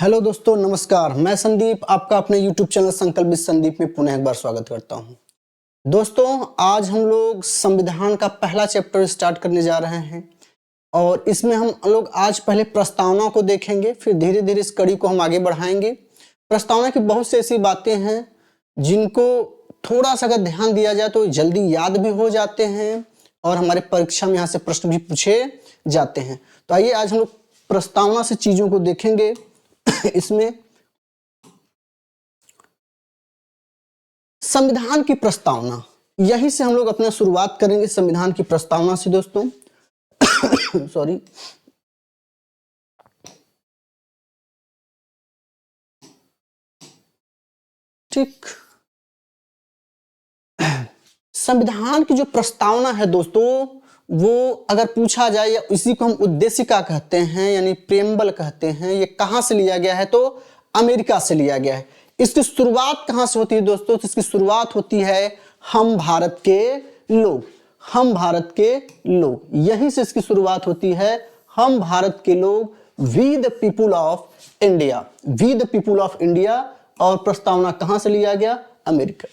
Hello दोस्तों, नमस्कार। मैं संदीप आपका अपने YouTube चैनल संकल्प विद संदीप में पुनः एक बार स्वागत करता हूं। दोस्तों, आज हम लोग संविधान का पहला चैप्टर स्टार्ट करने जा रहे हैं और इसमें हम लोग आज पहले प्रस्तावना को देखेंगे, फिर धीरे धीरे इस कड़ी को हम आगे बढ़ाएंगे। प्रस्तावना की बहुत सी ऐसी बातें हैं जिनको थोड़ा सा अगर ध्यान दिया जाए तो जल्दी याद भी हो जाते हैं और हमारे परीक्षा में यहाँ से प्रश्न भी पूछे जाते हैं। तो आइए आज हम लोग प्रस्तावना से चीजों को देखेंगे। इसमें संविधान की प्रस्तावना, यही से हम लोग अपना शुरुआत करेंगे संविधान की प्रस्तावना से दोस्तों। सॉरी। ठीक, संविधान की जो प्रस्तावना है दोस्तों, वो अगर पूछा जाए या इसी को हम उद्देशिका कहते हैं यानी प्रेम्बल कहते हैं, ये कहां से लिया गया है तो अमेरिका से लिया गया है। इसकी शुरुआत कहां से होती है दोस्तों? तो इसकी शुरुआत होती है हम भारत के लोग, हम भारत के लोग, यहीं से इसकी शुरुआत होती है। हम भारत के लोग, we the people of India, we the people of India. और प्रस्तावना कहां से लिया गया? अमेरिका।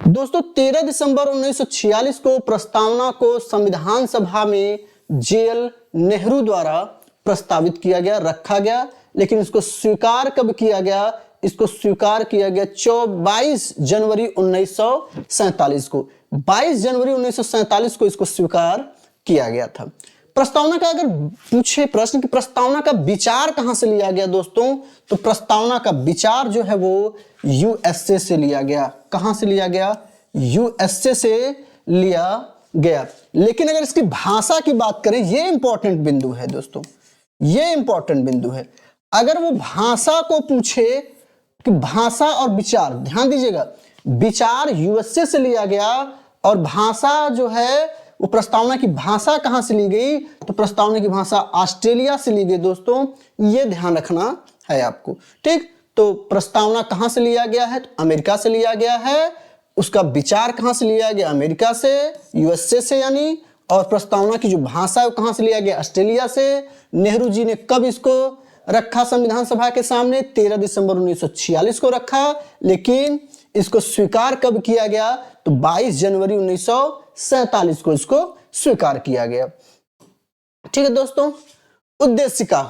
दोस्तों, 13 दिसंबर 1946 को प्रस्तावना को संविधान सभा में जेएल नेहरू द्वारा प्रस्तावित किया गया, रखा गया। लेकिन इसको स्वीकार कब किया गया? इसको स्वीकार किया गया 22 जनवरी 1947 को। 22 जनवरी 1947 को इसको स्वीकार किया गया था। प्रस्तावना का अगर पूछे प्रश्न कि प्रस्तावना का विचार कहां से लिया गया दोस्तों, तो प्रस्तावना का विचार जो है वो यूएसए से लिया गया। कहां से लिया गया? यूएसए से लिया गया। लेकिन अगर इसकी भाषा की बात करें, ये इंपॉर्टेंट बिंदु है दोस्तों, ये इंपॉर्टेंट बिंदु है। अगर वो भाषा को पूछे कि भाषा और विचार, ध्यान दीजिएगा, विचार यूएसए से लिया गया और भाषा जो है वो प्रस्तावना की भाषा कहां से ली गई? तो प्रस्तावना की भाषा ऑस्ट्रेलिया से ली गई दोस्तों, ये ध्यान रखना है आपको। ठीक, तो प्रस्तावना कहां से लिया गया है? तो अमेरिका से लिया गया है। उसका विचार कहां से लिया गया? अमेरिका से, यूएसए से यानी। और प्रस्तावना की जो भाषा है वो कहां से लिया गया? ऑस्ट्रेलिया से। नेहरू जी ने कब इसको रखा संविधान सभा के सामने? 13 दिसंबर 1946 को रखा। लेकिन इसको स्वीकार कब किया गया? तो 22 जनवरी 1947 को इसको स्वीकार किया गया। ठीक है दोस्तों, उद्देशिका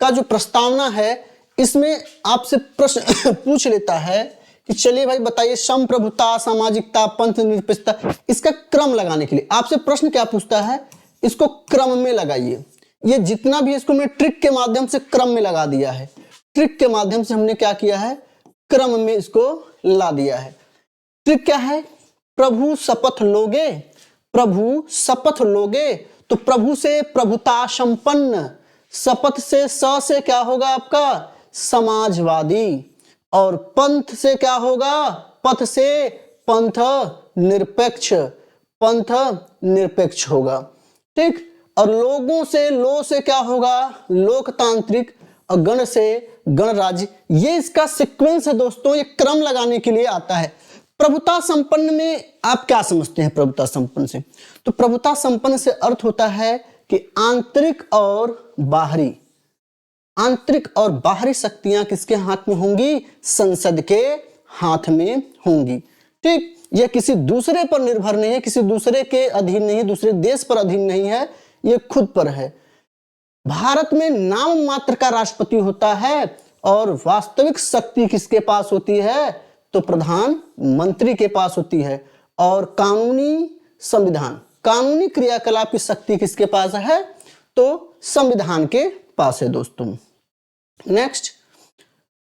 का जो प्रस्तावना है, इसमें आपसे प्रश्न पूछ लेता है कि चलिए भाई बताइए, संप्रभुता, सामाजिकता, पंथ निरपेक्षता, इसका क्रम लगाने के लिए आपसे प्रश्न क्या पूछता है? इसको क्रम में लगाइए। ये जितना भी इसको हमने ट्रिक के माध्यम से क्रम में लगा दिया है, ट्रिक के माध्यम से हमने क्या किया है? क्रम में इसको ला दिया है। ट्रिक क्या है? प्रभु शपथ लोगे, प्रभु शपथ लोगे, तो प्रभु से प्रभुता संपन्न, शपथ से स से क्या होगा आपका? समाजवादी। और पंथ से क्या होगा? पथ से पंथ निरपेक्ष, पंथ निरपेक्ष होगा। ठीक, और लोगों से, लो से क्या होगा? लोकतांत्रिक। और गण से गणराज्य। ये इसका सीक्वेंस है दोस्तों, ये क्रम लगाने के लिए आता है। प्रभुता संपन्न में आप क्या समझते हैं? प्रभुता संपन्न से, तो प्रभुता संपन्न से अर्थ होता है कि आंतरिक और बाहरी, आंतरिक और बाहरी शक्तियां किसके हाथ में होंगी? संसद के हाथ में होंगी। ठीक, यह किसी दूसरे पर निर्भर नहीं है, किसी दूसरे के अधीन नहीं है, दूसरे देश पर अधीन नहीं है, यह खुद पर है। भारत में नाम मात्र का राष्ट्रपति होता है और वास्तविक शक्ति किसके पास होती है? तो प्रधानमंत्री के पास होती है। और कानूनी संविधान, कानूनी क्रियाकलाप की शक्ति किसके पास है? तो संविधान के पास है दोस्तों। नेक्स्ट,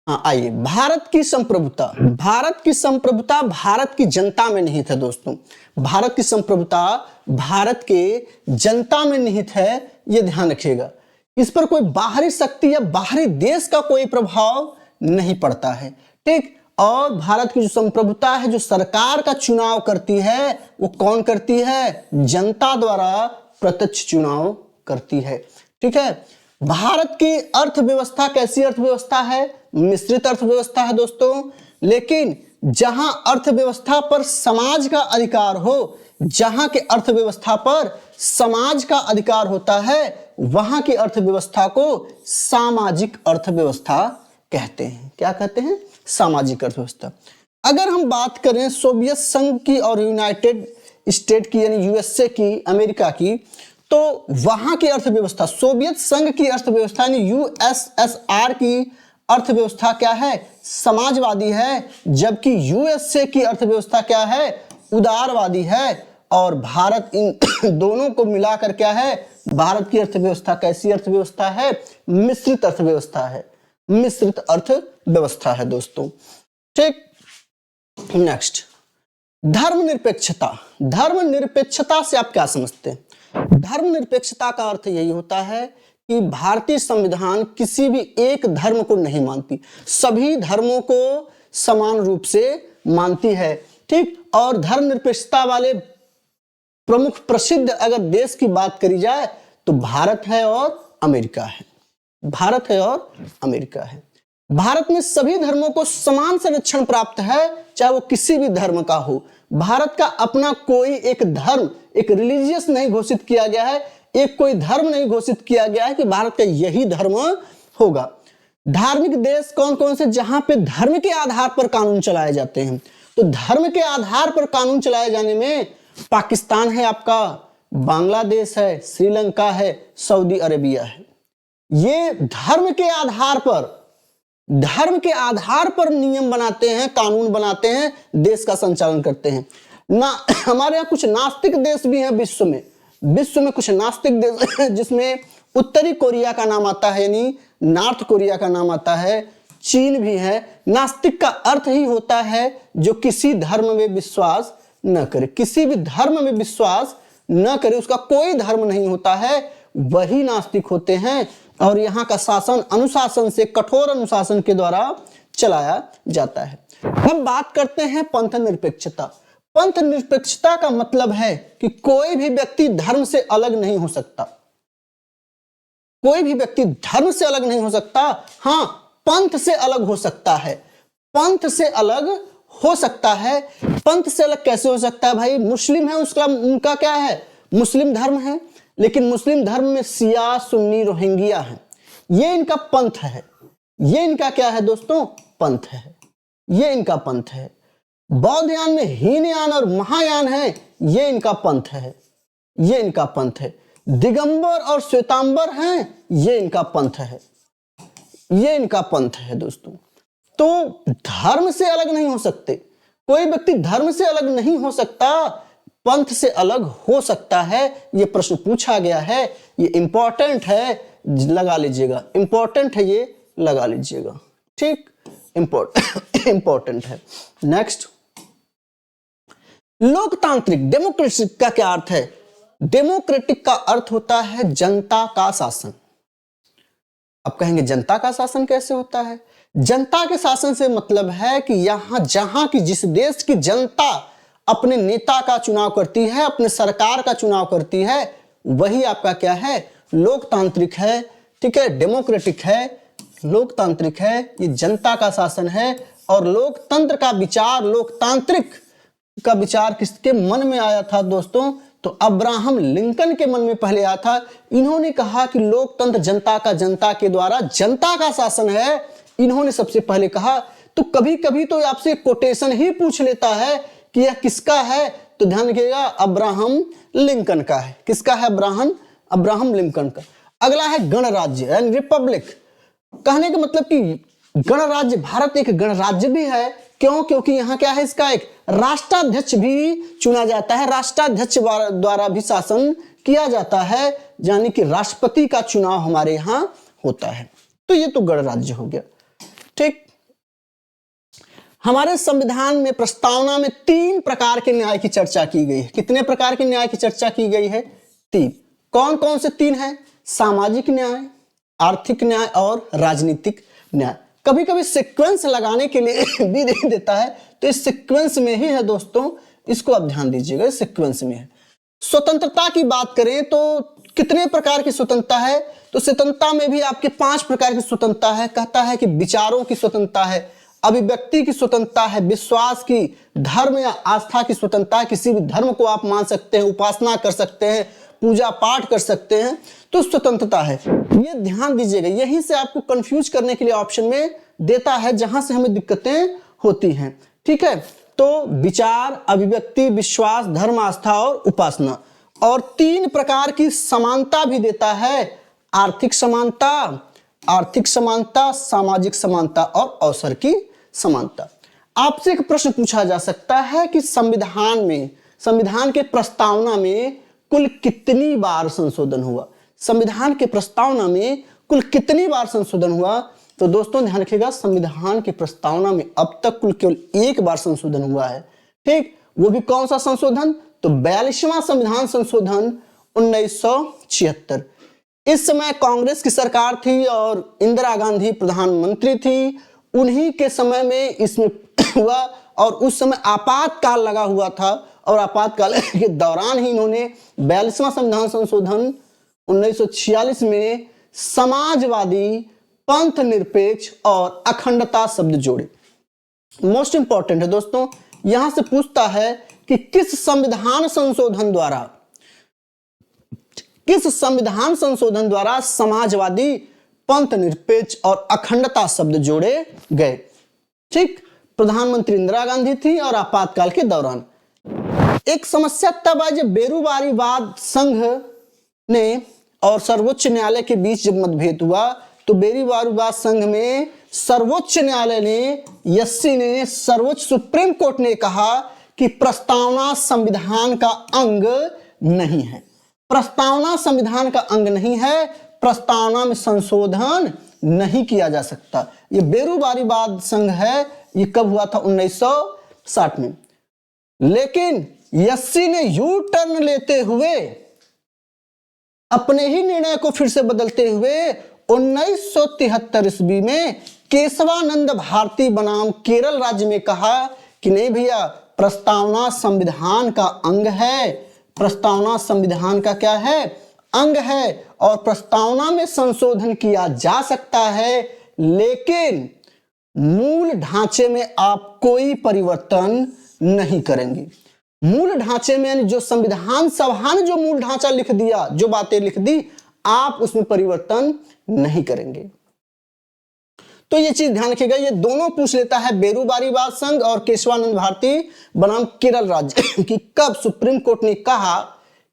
आइए, भारत की संप्रभुता। भारत की संप्रभुता भारत की जनता में निहित है दोस्तों। भारत की संप्रभुता भारत के जनता में निहित है, यह ध्यान रखिएगा। इस पर कोई बाहरी शक्ति या बाहरी देश का कोई प्रभाव नहीं पड़ता है। ठीक, और भारत की जो संप्रभुता है, जो सरकार का चुनाव करती है, वो कौन करती है? जनता द्वारा प्रत्यक्ष चुनाव करती है। ठीक है, भारत की अर्थव्यवस्था कैसी अर्थव्यवस्था है? मिश्रित अर्थव्यवस्था है दोस्तों। लेकिन जहां अर्थव्यवस्था पर समाज का अधिकार हो, जहां के अर्थव्यवस्था पर समाज का अधिकार होता है, वहां की अर्थव्यवस्था को सामाजिक अर्थव्यवस्था कहते हैं। क्या कहते हैं? सामाजिक अर्थव्यवस्था। अगर हम बात करें सोवियत संघ की और यूनाइटेड स्टेट की यानी यूएसए की, अमेरिका की, तो वहां की अर्थव्यवस्था, सोवियत संघ की अर्थव्यवस्था यानी यूएसएसआर की अर्थव्यवस्था क्या है? समाजवादी है, जबकि यूएसए की अर्थव्यवस्था क्या है? उदारवादी है। और भारत इन दोनों को मिलाकर क्या है? भारत की अर्थव्यवस्था कैसी अर्थव्यवस्था है? मिश्रित अर्थव्यवस्था है, मिश्रित अर्थव्यवस्था है दोस्तों। ठीक, नेक्स्ट, धर्मनिरपेक्षता। धर्मनिरपेक्षता से आप क्या समझते हैं? धर्मनिरपेक्षता का अर्थ यही होता है कि भारतीय संविधान किसी भी एक धर्म को नहीं मानती, सभी धर्मों को समान रूप से मानती है। ठीक, और धर्मनिरपेक्षता वाले प्रमुख प्रसिद्ध अगर देश की बात करी जाए तो भारत है और अमेरिका है। भारत है और अमेरिका है। भारत में सभी धर्मों को समान संरक्षण प्राप्त है, चाहे वो किसी भी धर्म का हो। भारत का अपना कोई एक धर्म, एक रिलीजियस नहीं घोषित किया गया है, एक कोई धर्म नहीं घोषित किया गया है कि भारत का यही धर्म होगा। धार्मिक देश कौन कौन से? जहां पे धर्म के आधार पर कानून चलाए जाते हैं। तो धर्म के आधार पर कानून चलाए जाने में पाकिस्तान है आपका, बांग्लादेश है, श्रीलंका है, सऊदी अरेबिया है। ये धर्म के आधार पर नियम बनाते हैं, कानून बनाते हैं, देश का संचालन करते हैं ना। हमारे यहाँ कुछ नास्तिक देश भी हैं विश्व में कुछ नास्तिक देश हैं, जिसमें उत्तरी कोरिया का नाम आता है, यानी नॉर्थ कोरिया का नाम आता है, चीन भी है। नास्तिक का अर्थ ही होता है जो किसी धर्म में विश्वास न करे, किसी भी धर्म में विश्वास न करे, उसका कोई धर्म नहीं होता है, वही नास्तिक होते हैं। और यहाँ का शासन अनुशासन से, कठोर अनुशासन के द्वारा चलाया जाता है। हम बात करते हैं पंथ निरपेक्षता। पंथ निरपेक्षता का मतलब है कि कोई भी व्यक्ति धर्म से अलग नहीं हो सकता, कोई भी व्यक्ति धर्म से अलग नहीं हो सकता। हाँ, पंथ से अलग हो सकता है, पंथ से अलग हो सकता है। पंथ से अलग कैसे हो सकता है भाई? मुस्लिम है, उसका उनका क्या है? मुस्लिम धर्म है, लेकिन मुस्लिम धर्म में शिया, सुन्नी, रोहिंग्या है, ये इनका पंथ है। ये इनका क्या है दोस्तों? पंथ है, ये इनका पंथ है। बौद्धयान में हीनयान और महायान है, ये इनका पंथ है, ये इनका पंथ है। दिगंबर और श्वेतांबर हैं, ये इनका पंथ है, ये इनका पंथ है दोस्तों। तो धर्म से अलग नहीं हो सकते, कोई व्यक्ति धर्म से अलग नहीं हो सकता, पंथ से अलग हो सकता है। ये प्रश्न पूछा गया है, ये इंपॉर्टेंट है, लगा लीजिएगा, इंपॉर्टेंट है, ये लगा लीजिएगा। ठीक, इंपॉर्टेंट है। नेक्स्ट, लोकतांत्रिक, डेमोक्रेटिक का क्या अर्थ है? डेमोक्रेटिक का अर्थ होता है जनता का शासन। अब कहेंगे जनता का शासन कैसे होता है? जनता के शासन से मतलब है कि यहां जहां की, जिस देश की जनता अपने नेता का चुनाव करती है, अपने सरकार का चुनाव करती है, वही आपका क्या है? लोकतांत्रिक है। ठीक है, डेमोक्रेटिक है, लोकतांत्रिक है, ये जनता का शासन है। और लोकतंत्र का विचार, लोकतांत्रिक का विचार किसके मन में आया था दोस्तों? तो अब्राहम लिंकन के मन में पहले आया था। इन्होंने कहा कि लोकतंत्र जनता का, जनता के द्वारा जनता का शासन है, इन्होंने सबसे पहले कहा। तो कभी कभी तो आपसे कोटेशन ही पूछ लेता है कि यह किसका है, तो ध्यान रखिएगा, अब्राहम लिंकन का है। किसका है? अब्राहम लिंकन का। अगला है गणराज्य यानी रिपब्लिक। कहने का मतलब कि गणराज्य, भारत एक गणराज्य भी है। क्यों? क्योंकि यहाँ क्या है, इसका एक राष्ट्राध्यक्ष भी चुना जाता है, राष्ट्राध्यक्ष द्वारा भी शासन किया जाता है, यानी कि राष्ट्रपति का चुनाव हमारे यहाँ होता है। तो ये तो गणराज्य हो गया। ठीक, हमारे संविधान में प्रस्तावना में 3 प्रकार के न्याय की चर्चा की गई है। कितने प्रकार के न्याय की चर्चा की गई है? 3। कौन कौन से 3 हैं? सामाजिक न्याय, आर्थिक न्याय और राजनीतिक न्याय। कभी कभी सीक्वेंस लगाने के लिए भी दे देता है, तो इस सीक्वेंस में ही है दोस्तों, इसको आप ध्यान दीजिएगा, इस सीक्वेंस में है। स्वतंत्रता की बात करें तो कितने प्रकार की स्वतंत्रता है? तो स्वतंत्रता में भी आपके 5 प्रकार की स्वतंत्रता है। कहता है कि विचारों की स्वतंत्रता है, अभिव्यक्ति की स्वतंत्रता है, विश्वास की, धर्म या आस्था की स्वतंत्रता, किसी भी धर्म को आप मान सकते हैं, उपासना कर सकते हैं, पूजा पाठ कर सकते हैं, तो स्वतंत्रता है। ये ध्यान दीजिएगा, यहीं से आपको कंफ्यूज करने के लिए ऑप्शन में देता है जहां से हमें दिक्कतें होती हैं। ठीक है, तो विचार, अभिव्यक्ति, विश्वास, धर्म, आस्था और उपासना, और 3 प्रकार की समानता भी देता है, आर्थिक समानता, सामाजिक समानता और अवसर की समानता। आपसे एक प्रश्न पूछा जा सकता है कि संविधान के प्रस्तावना में कुल कितनी बार संशोधन हुआ? संविधान के प्रस्तावना में कुल कितनी बार संशोधन हुआ? तो दोस्तों ध्यान रखिएगा, संविधान की प्रस्तावना में अब तक कुल केवल 1 बार संशोधन हुआ है। ठीक, वो भी कौन सा संशोधन? तो 42वां संविधान संशोधन 1976। इस समय कांग्रेस की सरकार थी और इंदिरा गांधी प्रधानमंत्री थी। उन्हीं के समय में इसमें हुआ और उस समय आपातकाल लगा हुआ था और आपातकाल के दौरान ही इन्होंने 42वां संविधान संशोधन 1946 में समाजवादी, पंथ निरपेक्ष और अखंडता शब्द जोड़े। मोस्ट इंपॉर्टेंट है दोस्तों, यहां से पूछता है कि किस संविधान संशोधन द्वारा समाजवादी, पंथ निरपेक्ष और अखंडता शब्द जोड़े गए? ठीक, प्रधानमंत्री इंदिरा गांधी थी और आपातकाल के दौरान। एक समस्या तब आई जब बेरूवारीवाद संघ ने और सर्वोच्च न्यायालय के बीच जब मतभेद हुआ, तो बेरूवारीवाद संघ में सर्वोच्च न्यायालय ने, यस्सी ने, सर्वोच्च सुप्रीम कोर्ट ने कहा कि प्रस्तावना संविधान का अंग नहीं है। प्रस्तावना संविधान का अंग नहीं है, प्रस्तावना में संशोधन नहीं किया जा सकता। ये बेरूवारीवाद संघ है, ये कब हुआ था? 1960 में। लेकिन यस्सी ने यू टर्न लेते हुए, अपने ही निर्णय को फिर से बदलते हुए 1973 ईस्वी में केशवानंद भारती बनाम केरल राज्य में कहा कि नहीं भैया, प्रस्तावना संविधान का अंग है। प्रस्तावना संविधान का क्या है? अंग है, और प्रस्तावना में संशोधन किया जा सकता है, लेकिन मूल ढांचे में आप कोई परिवर्तन नहीं करेंगे। मूल ढांचे में, यानी जो संविधान सभा ने जो मूल ढांचा लिख दिया, जो बातें लिख दी, आप उसमें परिवर्तन नहीं करेंगे। तो ये चीज ध्यान रखिएगा, ये दोनों पूछ लेता है, बेरूवारीवाद संघ और केशवानंद भारती बनाम केरल राज्य कि कब सुप्रीम कोर्ट ने कहा,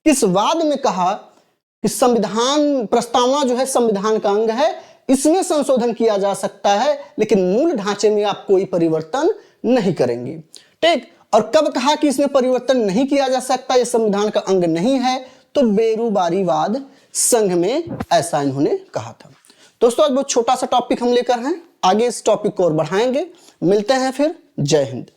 किस वाद में कहा कि संविधान, प्रस्तावना जो है संविधान का अंग है, इसमें संशोधन किया जा सकता है, लेकिन मूल ढांचे में आप कोई परिवर्तन नहीं करेंगे। ठीक, और कब कहा कि इसमें परिवर्तन नहीं किया जा सकता, ये संविधान का अंग नहीं है? तो बेरूवारीवाद संघ में ऐसा इन्होंने कहा था। दोस्तों आज बहुत छोटा सा टॉपिक हम लेकर हैं, आगे इस टॉपिक को और बढ़ाएंगे। मिलते हैं फिर, जय हिंद।